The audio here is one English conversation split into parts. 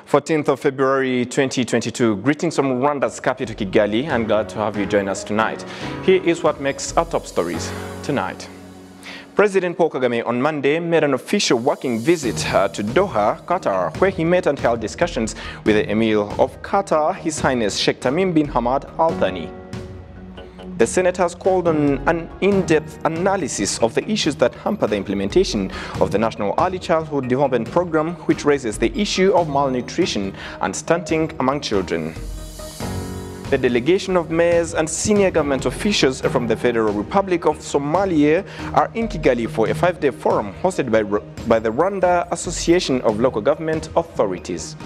14th of February 2022. Greetings from Rwanda's capital Kigali, and glad to have you join us tonight. Here is what makes our top stories tonight. President Paul Kagame on Monday made an official working visit to Doha, Qatar, where he met and held discussions with the Emir of Qatar, His Highness Sheikh Tamim bin Hamad Al Thani. The Senate has called on an in-depth analysis of the issues that hamper the implementation of the National Early Childhood Development Program, which raises the issue of malnutrition and stunting among children. The delegation of mayors and senior government officials from the Federal Republic of Somalia are in Kigali for a 5-day forum hosted by the Rwanda Association of Local Government Authorities.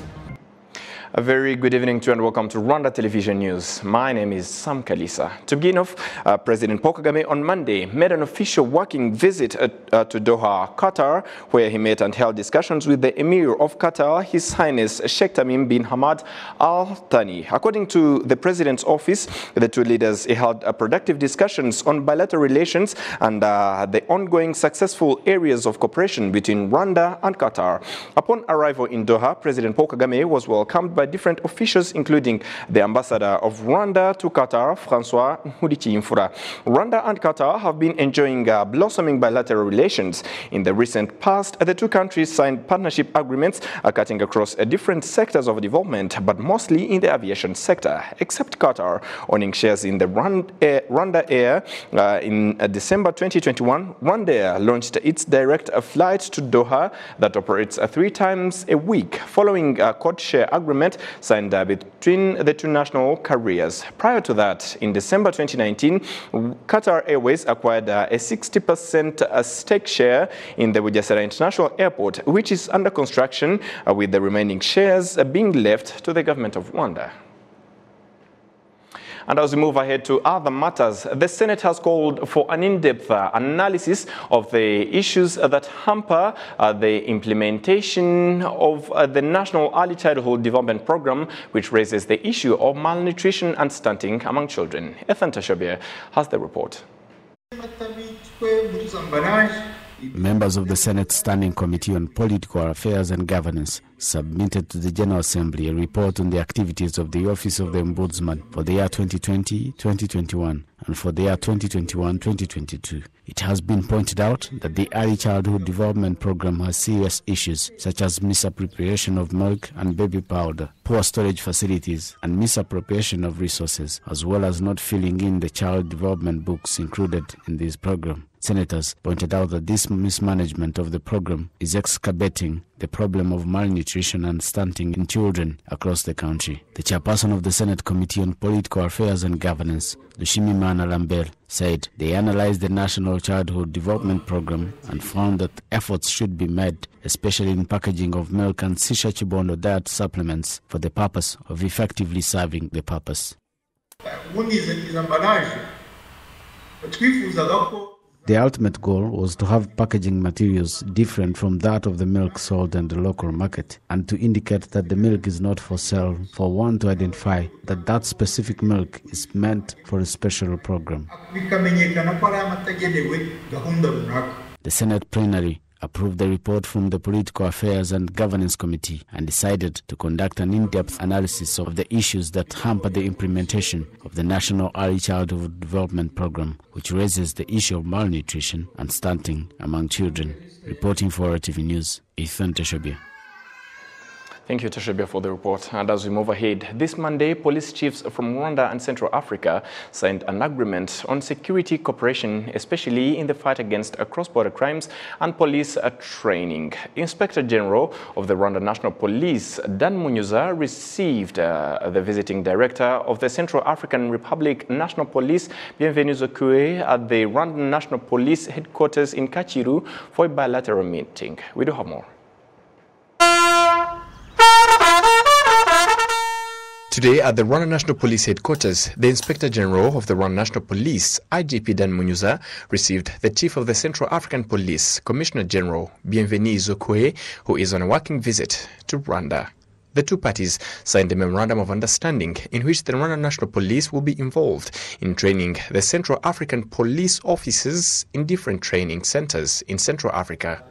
A very good evening to you and welcome to Rwanda Television News. My name is Sam Kalisa. To begin off, President Paul Kagame on Monday made an official working visit to Doha, Qatar, where he met and held discussions with the Emir of Qatar, His Highness Sheikh Tamim bin Hamad Al Thani. According to the President's office, the two leaders held productive discussions on bilateral relations and the ongoing successful areas of cooperation between Rwanda and Qatar. Upon arrival in Doha, President Paul Kagame was welcomed by different officials, including the ambassador of Rwanda to Qatar, Francois Nkurikiimfura. Rwanda and Qatar have been enjoying blossoming bilateral relations. In the recent past, the two countries signed partnership agreements cutting across different sectors of development, but mostly in the aviation sector, except Qatar owning shares in the RwandaAir. In December 2021, RwandaAir launched its direct flight to Doha that operates 3 times a week, following a code-share agreement signed between the two national carriers. Prior to that, in December 2019, Qatar Airways acquired a 60% stake share in the Bugesera International Airport, which is under construction, with the remaining shares being left to the government of Rwanda. And as we move ahead to other matters, the Senate has called for an in-depth analysis of the issues that hamper the implementation of the National Early Childhood Development Program, which raises the issue of malnutrition and stunting among children. Ethan Tashabir has the report. Members of the Senate Standing Committee on Political Affairs and Governance submitted to the General Assembly a report on the activities of the Office of the Ombudsman for the year 2020-2021 and for the year 2021-2022. It has been pointed out that the Early Childhood Development Program has serious issues such as misappropriation of milk and baby powder, poor storage facilities, and misappropriation of resources, as well as not filling in the child development books included in this program. Senators pointed out that this mismanagement of the program is exacerbating the problem of malnutrition and stunting in children across the country. The chairperson of the Senate Committee on Political Affairs and Governance, Lushimimana Lambert, said they analyzed the National Childhood Development Program and found that efforts should be made, especially in packaging of milk and Sisha Chibondo diet supplements, for the purpose of effectively serving the purpose. The ultimate goal was to have packaging materials different from that of the milk sold in the local market, and to indicate that the milk is not for sale, for one to identify that that specific milk is meant for a special program. The Senate plenary approved the report from the Political Affairs and Governance Committee and decided to conduct an in-depth analysis of the issues that hamper the implementation of the National Early Childhood Development Program, which raises the issue of malnutrition and stunting among children. Reporting for RWANDA-TV News, Ethan Tashabia. Thank you, Tashabia, for the report. And as we move ahead, this Monday, police chiefs from Rwanda and Central Africa signed an agreement on security cooperation, especially in the fight against cross-border crimes and police training. Inspector General of the Rwanda National Police, Dan Munyuza, received the visiting director of the Central African Republic National Police, Bienvenu Zokue, at the Rwanda National Police headquarters in Kachiru for a bilateral meeting. We do have more. Today at the Rwanda National Police Headquarters, the Inspector General of the Rwanda National Police, IGP Dan Munyuza, received the Chief of the Central African Police, Commissioner General Bienvenu Zokue, who is on a working visit to Rwanda. The two parties signed a memorandum of understanding in which the Rwanda National Police will be involved in training the Central African police officers in different training centers in Central Africa.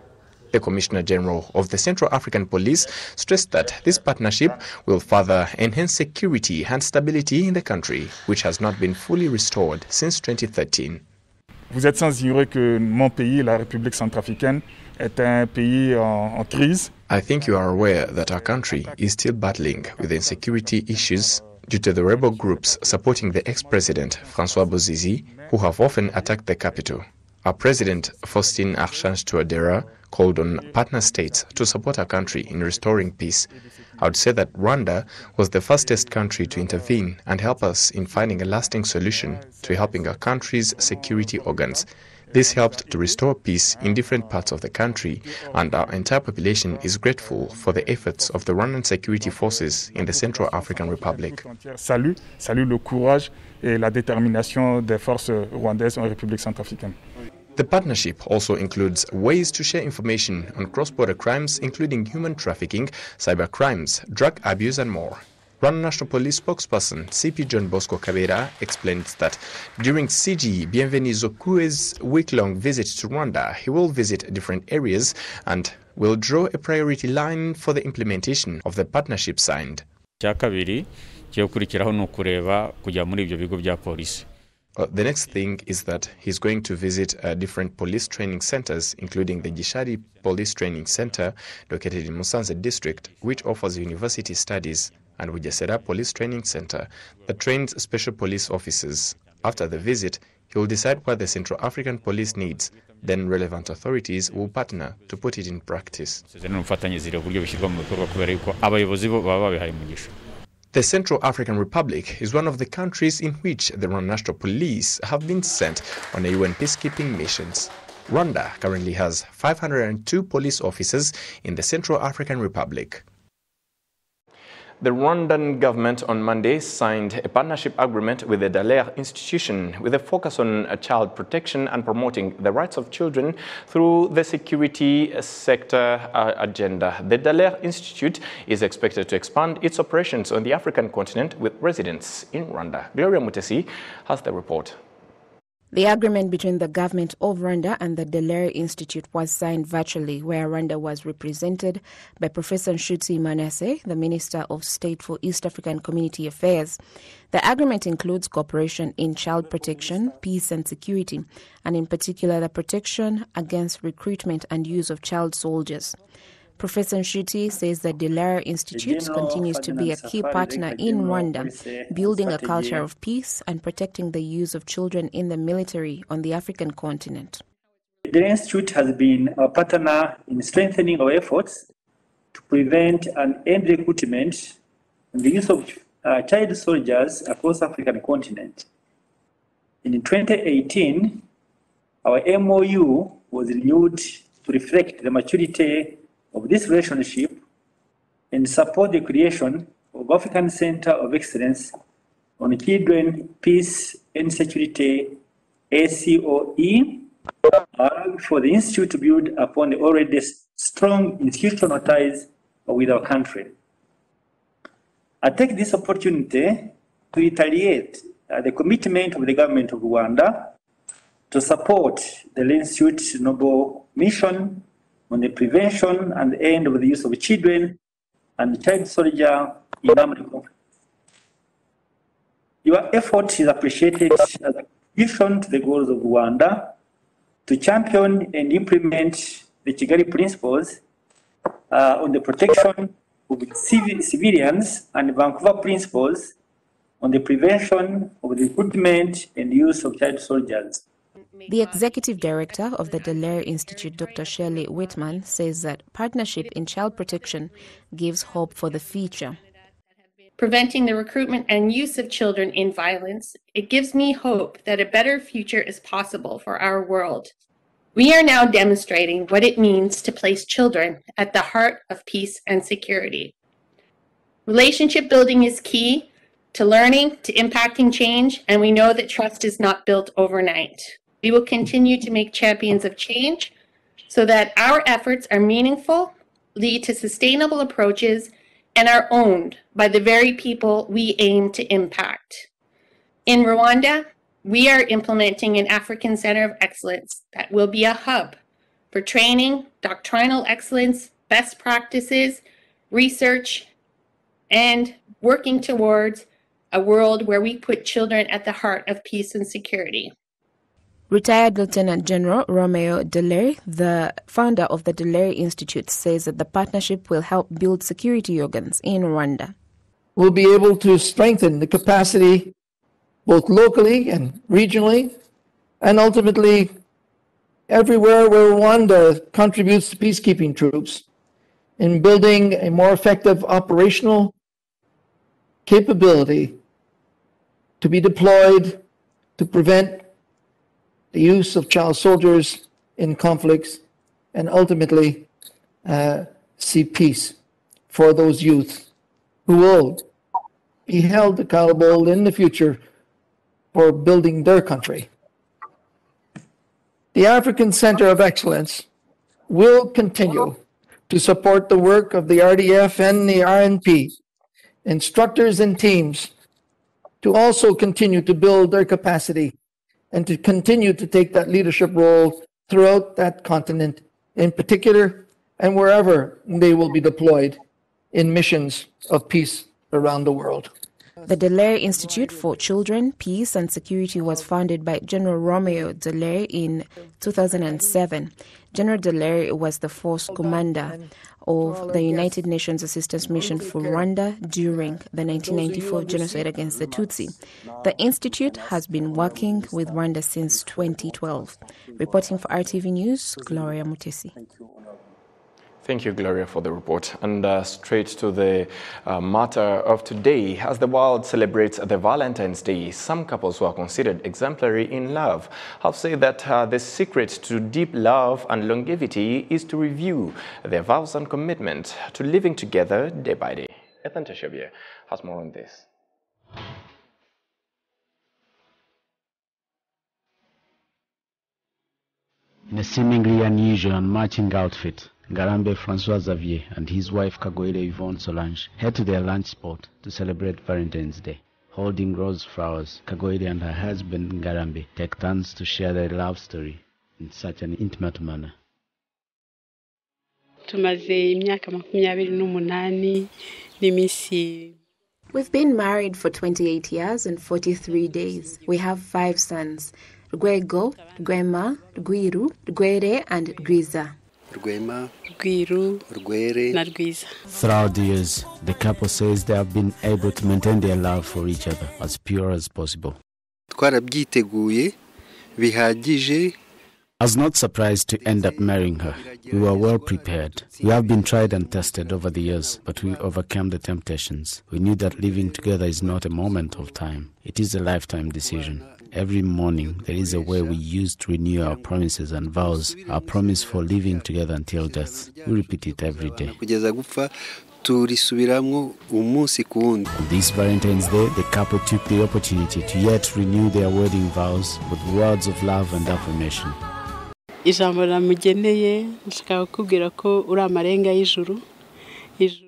The Commissioner General of the Central African Police stressed that this partnership will further enhance security and stability in the country, which has not been fully restored since 2013. Vous êtes sans ignorer que mon pays, la République centrafricaine, est un pays en crise. I think you are aware that our country is still battling with insecurity issues due to the rebel groups supporting the ex-president François Bozizi, who have often attacked the capital. Our president, Faustin Archange Touadéra, called on partner states to support our country in restoring peace. I would say that Rwanda was the fastest country to intervene and help us in finding a lasting solution to helping our country's security organs. This helped to restore peace in different parts of the country, and our entire population is grateful for the efforts of the Rwandan security forces in the Central African Republic. Salue le courage et la détermination des forces rwandaises en République centrafricaine. The partnership also includes ways to share information on cross-border crimes, including human trafficking, cyber crimes, drug abuse, and more. Rwanda National Police spokesperson CP John Bosco Kabera explained that during CG Bienveni Zokue's week-long visit to Rwanda, he will visit different areas and will draw a priority line for the implementation of the partnership signed. The next thing is that he's going to visit different police training centers, including the Gishari Police Training Center, located in Musanze district, which offers university studies, and Bugesera Police Training Center that trains special police officers. After the visit, he will decide what the Central African Police needs. Then relevant authorities will partner to put it in practice. The Central African Republic is one of the countries in which the Rwanda National Police have been sent on UN peacekeeping missions. Rwanda currently has 502 police officers in the Central African Republic. The Rwandan government on Monday signed a partnership agreement with the DALLAIRE institution with a focus on child protection and promoting the rights of children through the security sector agenda. The DALLAIRE Institute is expected to expand its operations on the African continent with residents in Rwanda. Gloria Mutesi has the report. The agreement between the government of Rwanda and the DALLAIRE Institute was signed virtually, where Rwanda was represented by Professor Nshuti Manasseh, the Minister of State for East African Community Affairs. The agreement includes cooperation in child protection, peace and security, and in particular the protection against recruitment and use of child soldiers. Professor Nshuti says that the DALLAIRE Institute continues to be a key partner in Rwanda, building a culture of peace and protecting the use of children in the military on the African continent. The DALLAIRE Institute has been a partner in strengthening our efforts to prevent and end recruitment and the use of child soldiers across the African continent. In 2018, our MOU was renewed to reflect the maturity of this relationship and support the creation of African Center of Excellence on Children, Peace and Security, ACOE, for the Institute to build upon the already strong institutional ties with our country. I take this opportunity to reiterate the commitment of the government of Rwanda to support the Institute's noble mission on the prevention and end of the use of children and child soldier in armed conflict. Your effort is appreciated as a contribution to the goals of Rwanda to champion and implement the Kigali principles on the protection of civilians and Vancouver principles on the prevention of the recruitment and use of child soldiers. The executive director of the DALLAIRE Institute, Dr. Shirley Whitman, says that partnership in child protection gives hope for the future. Preventing the recruitment and use of children in violence, it gives me hope that a better future is possible for our world. We are now demonstrating what it means to place children at the heart of peace and security. Relationship building is key to learning, to impacting change, and we know that trust is not built overnight. We will continue to make champions of change so that our efforts are meaningful, lead to sustainable approaches, and are owned by the very people we aim to impact. In Rwanda, we are implementing an African Center of Excellence that will be a hub for training, doctrinal excellence, best practices, research, and working towards a world where we put children at the heart of peace and security. Retired Lieutenant General Romeo Dallaire, the founder of the DALLAIRE Institute, says that the partnership will help build security organs in Rwanda. We'll be able to strengthen the capacity both locally and regionally, and ultimately everywhere where Rwanda contributes to peacekeeping troops in building a more effective operational capability to be deployed to prevent the use of child soldiers in conflicts, and ultimately see peace for those youth who will be held accountable in the future for building their country. The African Center of Excellence will continue to support the work of the RDF and the RNP, instructors and teams, to also continue to build their capacity and to continue to take that leadership role throughout that continent in particular, and wherever they will be deployed in missions of peace around the world. The DALLAIRE Institute for Children, Peace and Security was founded by General Romeo Dallaire in 2007. General Dallaire was the force commander of the United Nations Assistance Mission for Rwanda during the 1994 genocide against the Tutsi. The Institute has been working with Rwanda since 2012. Reporting for RTV News, Gloria Mutesi. Thank you, Gloria, for the report. And straight to the matter of today. As the world celebrates the Valentine's Day, some couples who are considered exemplary in love have said that the secret to deep love and longevity is to review their vows and commitment to living together day by day. Ethan Teshabia has more on this. In a seemingly unusual and matching outfit, Ngarambe Francois Xavier and his wife Kagoile Yvonne Solange head to their lunch spot to celebrate Valentine's Day. Holding rose flowers, Kagoile and her husband Ngarambe take turns to share their love story in such an intimate manner. We've been married for 28 years and 43 days. We have 5 sons, Rwego, Rwema, Rwiru, Rwere and Rwiza. Throughout the years, the couple says they have been able to maintain their love for each other as pure as possible. I was not surprised to end up marrying her. We were well prepared. We have been tried and tested over the years, but we overcame the temptations. We knew that living together is not a moment of time. It is a lifetime decision. Every morning, there is a way we use to renew our promises and vows, our promise for living together until death. We repeat it every day. On this Valentine's Day, the couple took the opportunity to yet renew their wedding vows with words of love and affirmation.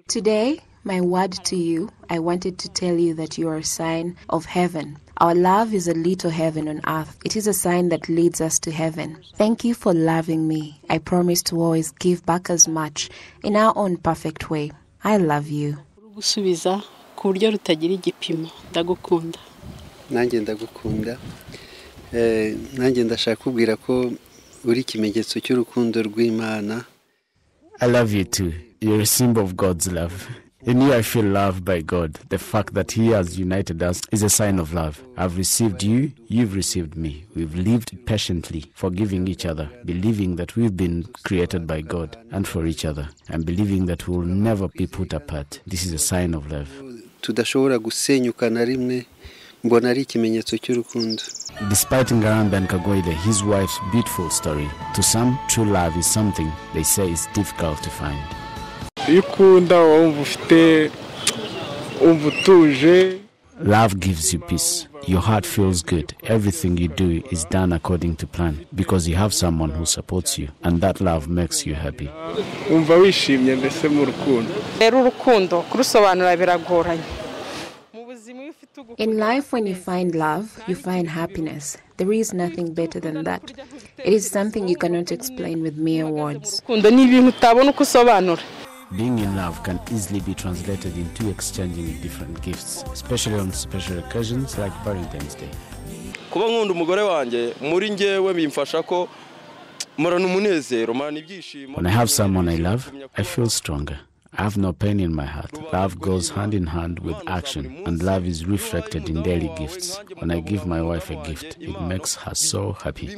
Today, my word to you, I wanted to tell you that you are a sign of heaven. Our love is a little heaven on earth. It is a sign that leads us to heaven. Thank you for loving me. I promise to always give back as much in our own perfect way. I love you. I love you too. You're a symbol of God's love. In you I feel loved by God. The fact that He has united us is a sign of love. I've received you, you've received me. We've lived patiently, forgiving each other, believing that we've been created by God and for each other, and believing that we will never be put apart. This is a sign of love. Despite Ngarambe and Kagoile, his wife's beautiful story, to some, true love is something they say is difficult to find. Love gives you peace. Your heart feels good. Everything you do is done according to plan because you have someone who supports you, and that love makes you happy. In life, when you find love, you find happiness. There is nothing better than that. It is something you cannot explain with mere words. Being in love can easily be translated into exchanging different gifts, especially on special occasions like Valentine's Day. When I have someone I love, I feel stronger. I have no pain in my heart. Love goes hand in hand with action, and love is reflected in daily gifts. When I give my wife a gift, it makes her so happy.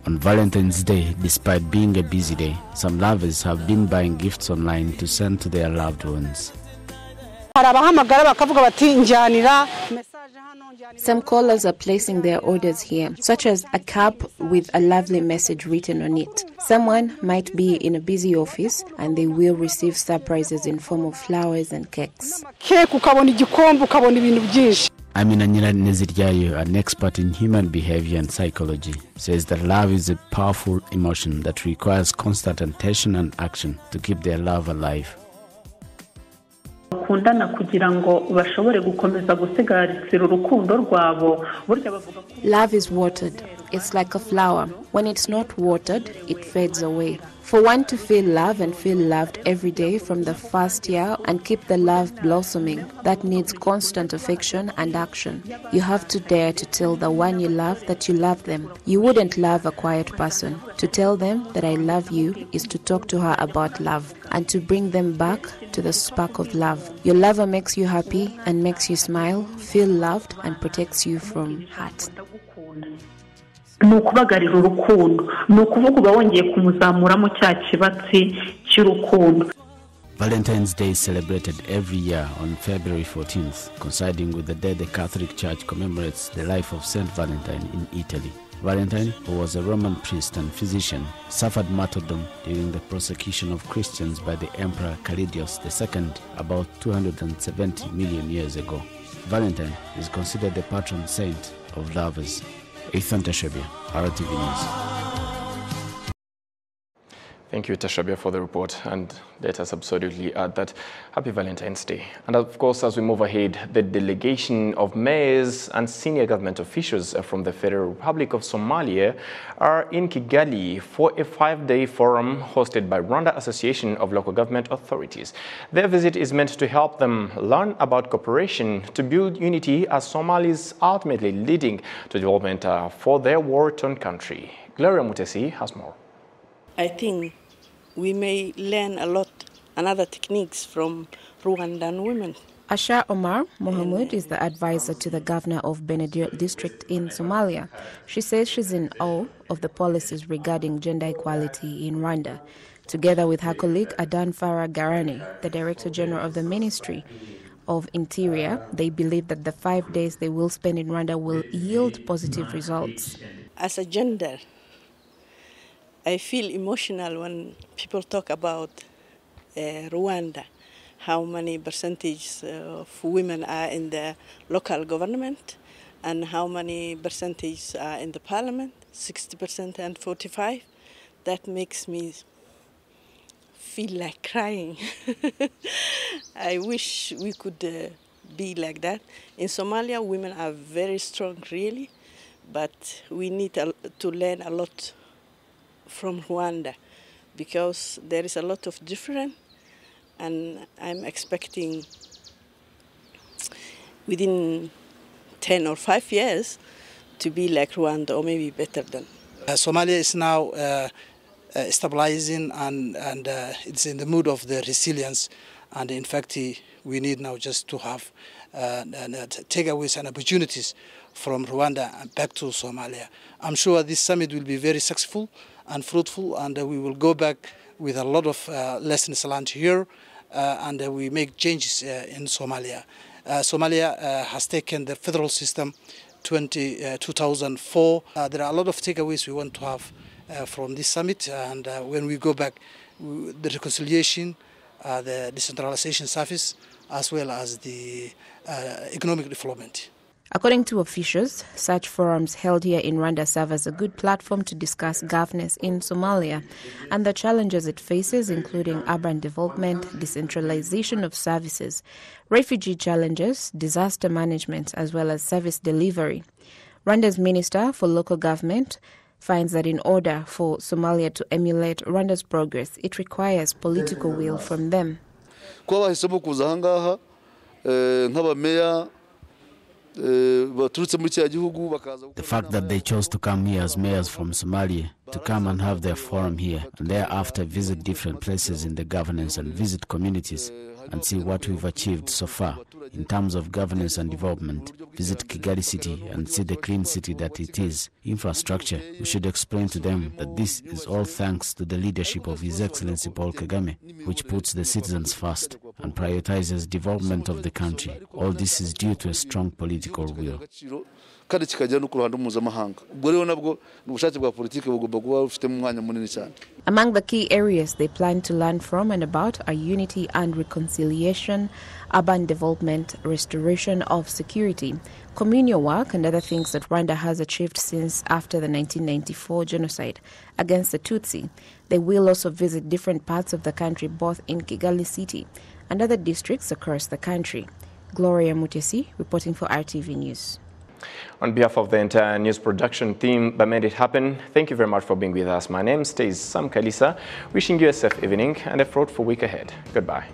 On Valentine's Day, despite being a busy day, some lovers have been buying gifts online to send to their loved ones. Some callers are placing their orders here, such as a cup with a lovely message written on it. Someone might be in a busy office and they will receive surprises in form of flowers and cakes. Amina Neziryayo, an expert in human behavior and psychology, says that love is a powerful emotion that requires constant attention and action to keep their love alive. Love is watered. It's like a flower. When it's not watered, it fades away. For one to feel love and feel loved every day from the first year and keep the love blossoming, that needs constant affection and action. You have to dare to tell the one you love that you love them. You wouldn't love a quiet person. To tell them that I love you is to talk to her about love and to bring them back to the spark of love. Your lover makes you happy and makes you smile, feel loved, and protects you from hurt. Valentine's Day is celebrated every year on February 14th, coinciding with the day the Catholic Church commemorates the life of Saint Valentine in Italy. Valentine, who was a Roman priest and physician, suffered martyrdom during the persecution of Christians by the Emperor Calidius II about 270 million years ago. Valentine is considered the patron saint of lovers. Ethan Tashabia, RWANDA-TV News. Thank you, Tashabia, for the report, and let us absolutely add that Happy Valentine's Day. And of course, as we move ahead, the delegation of mayors and senior government officials from the Federal Republic of Somalia are in Kigali for a 5-day forum hosted by Rwanda Association of Local Government Authorities. Their visit is meant to help them learn about cooperation to build unity as Somalis ultimately leading to development for their war-torn country. Gloria Mutesi has more. I think we may learn a lot and other techniques from Rwandan women. Asha Omar Mohamud is the advisor to the governor of Benedict district in Somalia. She says she's in awe of the policies regarding gender equality in Rwanda. Together with her colleague Adan Farah Garani, the Director General of the Ministry of Interior, they believe that the 5 days they will spend in Rwanda will yield positive results. As a gender, I feel emotional when people talk about Rwanda, how many percentage of women are in the local government and how many percentage are in the parliament, 60% and 45%. That makes me feel like crying. I wish we could be like that. In Somalia, women are very strong, really, but we need to learn a lot from Rwanda because there is a lot of difference, and I'm expecting within 10 or 5 years to be like Rwanda or maybe better than. Somalia is now stabilizing and it's in the mood of the resilience, and in fact we need now just to have takeaways and opportunities from Rwanda and back to Somalia. I'm sure this summit will be very successful and fruitful, and we will go back with a lot of lessons learned here, and we make changes in Somalia. Somalia has taken the federal system 2004. There are a lot of takeaways we want to have from this summit, and when we go back, the reconciliation, the decentralization service, as well as the economic development. According to officials, such forums held here in Rwanda serve as a good platform to discuss governance in Somalia and the challenges it faces, including urban development, decentralization of services, refugee challenges, disaster management, as well as service delivery. Rwanda's Minister for Local Government finds that in order for Somalia to emulate Rwanda's progress, it requires political will from them. The fact that they chose to come here as mayors from Somalia, to come and have their forum here, and thereafter visit different places in the governance and visit communities and see what we've achieved so far in terms of governance and development. Visit Kigali city and see the clean city that it is. Infrastructure, we should explain to them that this is all thanks to the leadership of His Excellency Paul Kagame, which puts the citizens first and prioritizes development of the country. All this is due to a strong political will. Among the key areas they plan to learn from and about are unity and reconciliation, urban development, restoration of security, communal work, and other things that Rwanda has achieved since after the 1994 genocide against the Tutsi. They will also visit different parts of the country, both in Kigali city and other districts across the country. Gloria Mutesi, reporting for RTV News. On behalf of the entire news production team that made it happen, thank you very much for being with us. My name is Sam Kalisa, wishing you a safe evening and a fruitful week ahead. Goodbye.